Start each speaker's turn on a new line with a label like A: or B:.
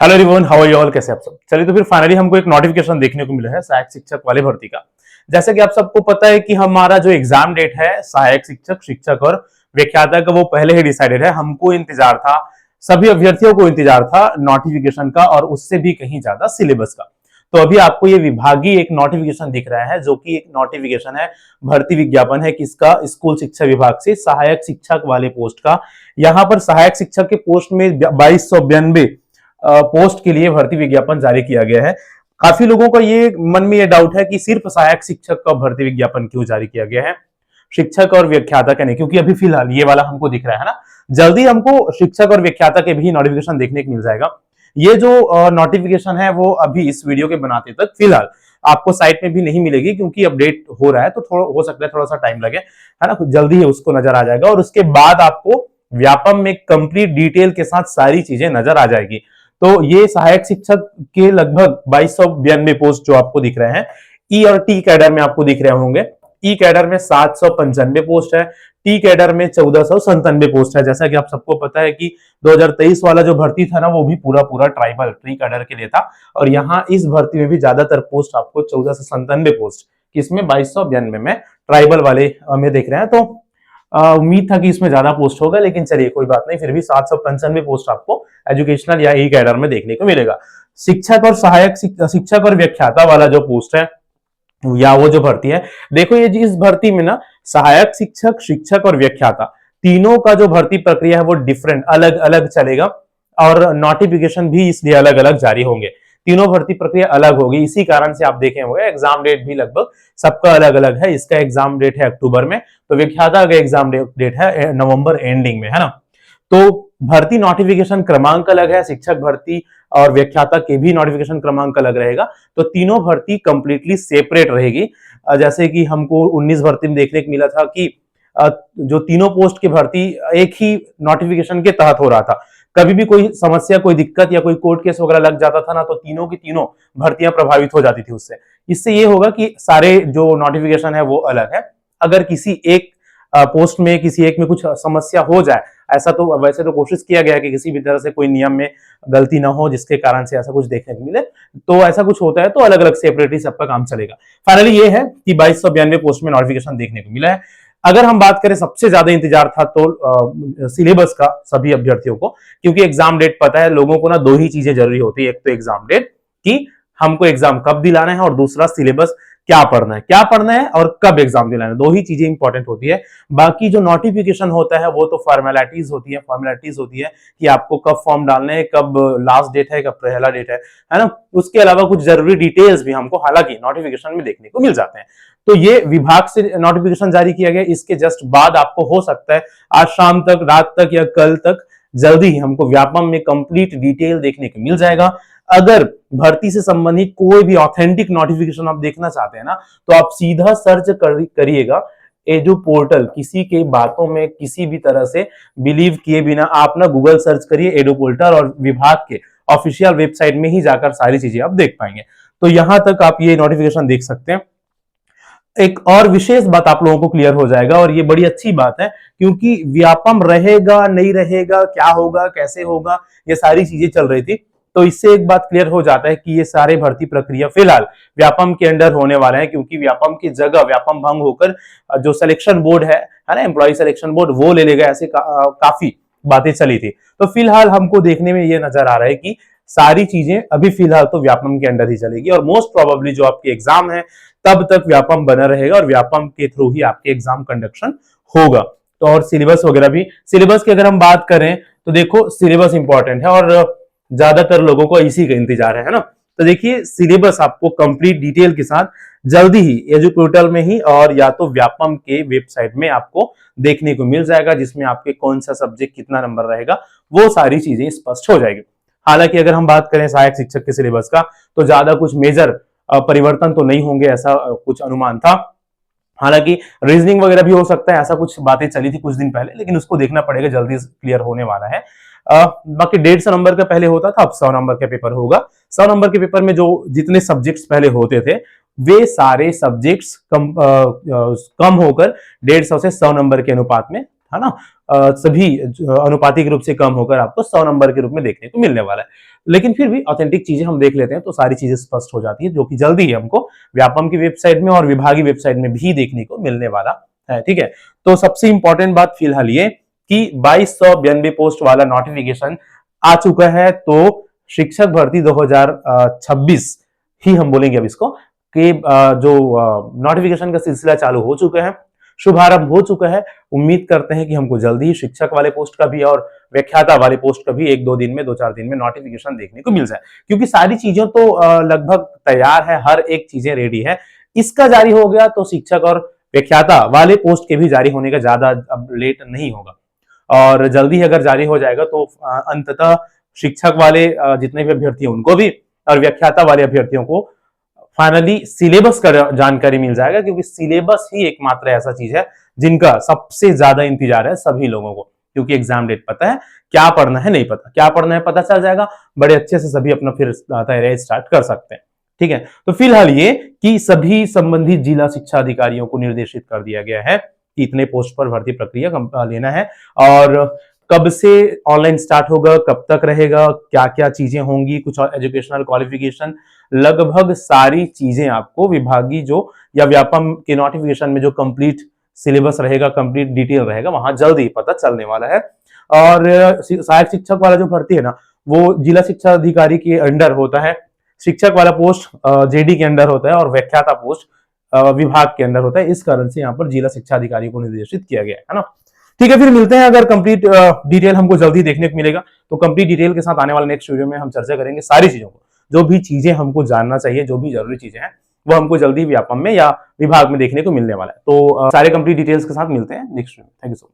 A: Hello everyone, how are you all? कैसे आप सब? चलिए, तो फिर फाइनली हमको एक नोटिफिकेशन देखने को मिला है सहायक शिक्षक वाले भर्ती का। जैसे कि आप सबको पता है कि हमारा जो एग्जाम डेट है सहायक शिक्षक, शिक्षक और व्याख्याता का, वो पहले ही डिसाइडेड है। हमको इंतजार था, सभी अभ्यर्थियों को इंतजार था नोटिफिकेशन का, और उससे भी कहीं ज्यादा सिलेबस का। तो अभी आपको ये विभागीय एक नोटिफिकेशन दिख रहा है, जो कि एक नोटिफिकेशन है, भर्ती विज्ञापन है किसका? स्कूल शिक्षा विभाग से सहायक शिक्षक वाले पोस्ट का। यहाँ पर सहायक शिक्षक के पोस्ट में 2292 पोस्ट के लिए भर्ती विज्ञापन जारी किया गया है। काफी लोगों का ये मन में ये डाउट है कि सिर्फ सहायक शिक्षक का भर्ती विज्ञापन क्यों जारी किया गया है, शिक्षक और व्याख्याता का नहीं? क्योंकि अभी फिलहाल ये वाला हमको दिख रहा है ना, जल्दी हमको शिक्षक और व्याख्याता के भी नोटिफिकेशन देखने को मिल जाएगा। ये जो नोटिफिकेशन है वो अभी इस वीडियो के बनाते तक फिलहाल आपको साइट में भी नहीं मिलेगी, क्योंकि अपडेट हो रहा है, तो थोड़ा हो सकता है थोड़ा सा टाइम लगे, है ना। जल्दी ही उसको नजर आ जाएगा, और उसके बाद आपको व्यापम में कंप्लीट डिटेल के साथ सारी चीजें नजर आ जाएगी। तो ये सहायक शिक्षक के लगभग 2292 पोस्ट जो आपको दिख रहे हैं, ई और टी कैडर में आपको दिख रहे होंगे। ई कैडर में 795 पोस्ट है, टी कैडर में 1497 पोस्ट है। जैसा कि आप सबको पता है कि 2023 वाला जो भर्ती था ना, वो भी पूरा पूरा ट्राइबल टी कैडर के लिए था, और यहाँ इस भर्ती में भी ज्यादातर पोस्ट आपको 1497 पोस्ट, किसमें? 2292 में ट्राइबल वाले में देख रहे हैं। तो उम्मीद था कि इसमें ज्यादा पोस्ट होगा, लेकिन चलिए कोई बात नहीं, फिर भी 795 पोस्ट आपको एजुकेशनल या ई कैडर में देखने को मिलेगा। शिक्षक और सहायक शिक्षक और व्याख्याता वाला जो पोस्ट है, या वो जो भर्ती है, देखो ये इस भर्ती में ना सहायक शिक्षक, शिक्षक और व्याख्याता तीनों का जो भर्ती प्रक्रिया है वो डिफरेंट, अलग अलग चलेगा, और नोटिफिकेशन भी इसलिए अलग अलग जारी होंगे। तीनों भर्ती प्रक्रिया अलग होगी, इसी कारण से आप देखे होंगे एग्जाम डेट भी लगभग सबका अलग अलग है। इसका एग्जाम डेट है अक्टूबर में, तो व्याख्याता का एग्जाम डेट है नवंबर एंडिंग में, है ना। तो भर्ती नोटिफिकेशन क्रमांक अलग है, शिक्षक भर्ती और व्याख्याता के भी नोटिफिकेशन क्रमांक अलग रहेगा। तो तीनों भर्ती कंप्लीटली सेपरेट रहेगी। जैसे कि हमको 19 भर्ती में देखने को मिला था कि जो तीनों पोस्ट की भर्ती एक ही नोटिफिकेशन के तहत हो रहा था। कभी भी कोई समस्या, कोई दिक्कत या कोई कोर्ट केस वगैरह लग जाता था ना, तो तीनों की तीनों भर्तियां प्रभावित हो जाती थी उससे। इससे ये होगा कि सारे जो नोटिफिकेशन है वो अलग है। अगर किसी एक पोस्ट में, किसी एक में कुछ समस्या हो जाए, ऐसा तो वैसे तो कोशिश किया गया कि किसी भी तरह से कोई नियम में गलती ना हो जिसके कारण से ऐसा कुछ देखने को मिले, तो ऐसा कुछ होता है तो अलग अलग सेपरेटली सबका काम चलेगा। फाइनली ये है कि 2292 पोस्ट में नोटिफिकेशन देखने को मिला है। अगर हम बात करें, सबसे ज्यादा इंतजार था तो सिलेबस का सभी अभ्यर्थियों को, क्योंकि एग्जाम डेट पता है लोगों को ना, दो ही चीजें जरूरी होती है। एक तो एग्जाम डेट कि हमको एग्जाम कब दिलाना है, और दूसरा सिलेबस क्या पढ़ना है और कब एग्जाम दिलाना है। दो ही चीजें इंपॉर्टेंट होती है। बाकी जो नोटिफिकेशन होता है वो तो फॉर्मेलिटीज होती है कि आपको कब फॉर्म डालने हैं, कब लास्ट डेट है, कब पहला डेट है ना। उसके अलावा कुछ जरूरी डिटेल्स भी हमको हालांकि नोटिफिकेशन में देखने को मिल जाते हैं। तो ये विभाग से नोटिफिकेशन जारी किया गया, इसके जस्ट बाद आपको हो सकता है आज शाम तक, रात तक या कल तक जल्दी ही हमको व्यापम में कंप्लीट डिटेल देखने को मिल जाएगा। अगर भर्ती से संबंधित कोई भी ऑथेंटिक नोटिफिकेशन आप देखना चाहते हैं ना, तो आप सीधा सर्च करिएगा एडू पोर्टल। किसी के बातों में किसी भी तरह से बिलीव किए बिना आप ना गूगल सर्च करिए एडू पोर्टल, और विभाग के ऑफिशियल वेबसाइट में ही जाकर सारी चीजें आप देख पाएंगे। तो यहां तक आप ये नोटिफिकेशन देख सकते हैं। एक और विशेष बात आप लोगों को क्लियर हो जाएगा, और ये बड़ी अच्छी बात है, क्योंकि व्यापम रहेगा नहीं रहेगा, क्या होगा कैसे होगा, ये सारी चीजें चल रही थी। तो इससे एक बात क्लियर हो जाता है कि ये सारे भर्ती प्रक्रिया फिलहाल व्यापम के अंडर होने वाले हैं, क्योंकि व्यापम की जगह व्यापम भंग होकर जो सिलेक्शन बोर्ड है ना, एम्प्लॉय सिलेक्शन बोर्ड, वो ले लेगा। ऐसे काफी बातें चली थी। तो फिलहाल हमको देखने में ये नजर आ रहा है कि सारी चीजें अभी फिलहाल तो व्यापम के अंडर ही चलेगी, और मोस्ट प्रोबेबली जो आपके एग्जाम है तब तक व्यापम बना रहेगा, और व्यापम के थ्रू ही आपके एग्जाम कंडक्शन होगा। तो और सिलेबस वगैरह भी, सिलेबस की अगर हम बात करें तो देखो सिलेबस इंपॉर्टेंट है, और ज्यादातर लोगों को इसी का इंतजार है ना। तो देखिए सिलेबस आपको कंप्लीट डिटेल के साथ जल्दी ही एजू पोर्टल में ही, और या तो व्यापम के वेबसाइट में आपको देखने को मिल जाएगा, जिसमें आपके कौन सा सब्जेक्ट कितना नंबर रहेगा वो सारी चीजें स्पष्ट हो जाएगी। हालांकि अगर हम बात करें सहायक शिक्षक के सिलेबस का, तो ज्यादा कुछ मेजर परिवर्तन तो नहीं होंगे, ऐसा कुछ अनुमान था। हालांकि रीजनिंग वगैरह भी हो सकता है, ऐसा कुछ बातें चली थी कुछ दिन पहले, लेकिन उसको देखना पड़ेगा, जल्दी क्लियर होने वाला है। बाकी 150 नंबर का पहले होता था, अब 100 नंबर का पेपर होगा। 100 नंबर के पेपर में जो जितने सब्जेक्ट्स पहले होते थे, वे सारे सब्जेक्ट्स कम होकर 150 से 100 नंबर के अनुपात में, है ना, सभी अनुपातिक रूप से कम होकर आपको 100 नंबर के रूप में देखने को मिलने वाला है। लेकिन फिर भी ऑथेंटिक चीजें हम देख लेते हैं तो सारी चीजें स्पष्ट हो जाती है, जो कि जल्दी ही हमको व्यापम की वेबसाइट में और विभागीय वेबसाइट में भी देखने को मिलने वाला है। ठीक है, तो सबसे इंपॉर्टेंट बात फिलहाल ये कि 2292 पोस्ट वाला नोटिफिकेशन आ चुका है। तो शिक्षक भर्ती 2026 ही हम बोलेंगे अब इसको, कि जो नोटिफिकेशन का सिलसिला चालू हो चुका है, शुभारंभ हो चुका है। उम्मीद करते हैं कि हमको जल्दी ही शिक्षक वाले पोस्ट का भी और व्याख्याता वाले पोस्ट का भी 1-2 दिन में, 2-4 दिन में नोटिफिकेशन देखने को मिल जाए, क्योंकि सारी चीजें तो लगभग तैयार है, हर एक चीजें रेडी है। इसका जारी हो गया तो शिक्षक और व्याख्याता वाले पोस्ट के भी जारी होने का ज्यादा अब लेट नहीं होगा, और जल्दी अगर जारी हो जाएगा तो अंततः शिक्षक वाले जितने भी अभ्यर्थी हैं उनको भी, और व्याख्याता वाले अभ्यर्थियों को फाइनली सिलेबस का जानकारी मिल जाएगा, क्योंकि सिलेबस ही एकमात्र ऐसा चीज है जिनका सबसे ज्यादा इंतजार है सभी लोगों को, क्योंकि एग्जाम डेट पता है, क्या पढ़ना है नहीं पता, क्या पढ़ना है पता चल जाएगा, बड़े अच्छे से सभी अपना फिर तैयारी स्टार्ट कर सकते हैं। ठीक है, तो फिलहाल ये कि सभी संबंधित जिला शिक्षा अधिकारियों को निर्देशित कर दिया गया है कि इतने पोस्ट पर भर्ती प्रक्रिया लेना है, और कब से ऑनलाइन स्टार्ट होगा, कब तक रहेगा, क्या क्या चीजें होंगी, कुछ एजुकेशनल क्वालिफिकेशन, लगभग सारी चीजें आपको विभागीय जो या व्यापम के नोटिफिकेशन में जो कंप्लीट सिलेबस रहेगा, कंप्लीट डिटेल रहेगा, वहां जल्द ही पता चलने वाला है। और सहायक शिक्षक वाला जो भर्ती है ना, वो जिला शिक्षा अधिकारी के अंडर होता है, शिक्षक वाला पोस्ट जेडी के अंडर होता है, और व्याख्याता पोस्ट विभाग के अंदर होता है। इस कारण से यहाँ पर जिला शिक्षा अधिकारी को निर्देशित किया गया है ना। ठीक है, फिर मिलते हैं। अगर कंप्लीट डिटेल हमको जल्दी देखने को मिलेगा तो कंप्लीट डिटेल के साथ आने वाले नेक्स्ट वीडियो में हम चर्चा करेंगे सारी चीजों को, जो भी चीजें हमको जानना चाहिए, जो भी जरूरी चीजें हैं, वो हमको जल्दी व्यापम में या विभाग में देखने को मिलने वाला है। तो सारे कंप्लीट डिटेल्स के साथ मिलते हैं नेक्स्ट वीडियो में। Thank you so much.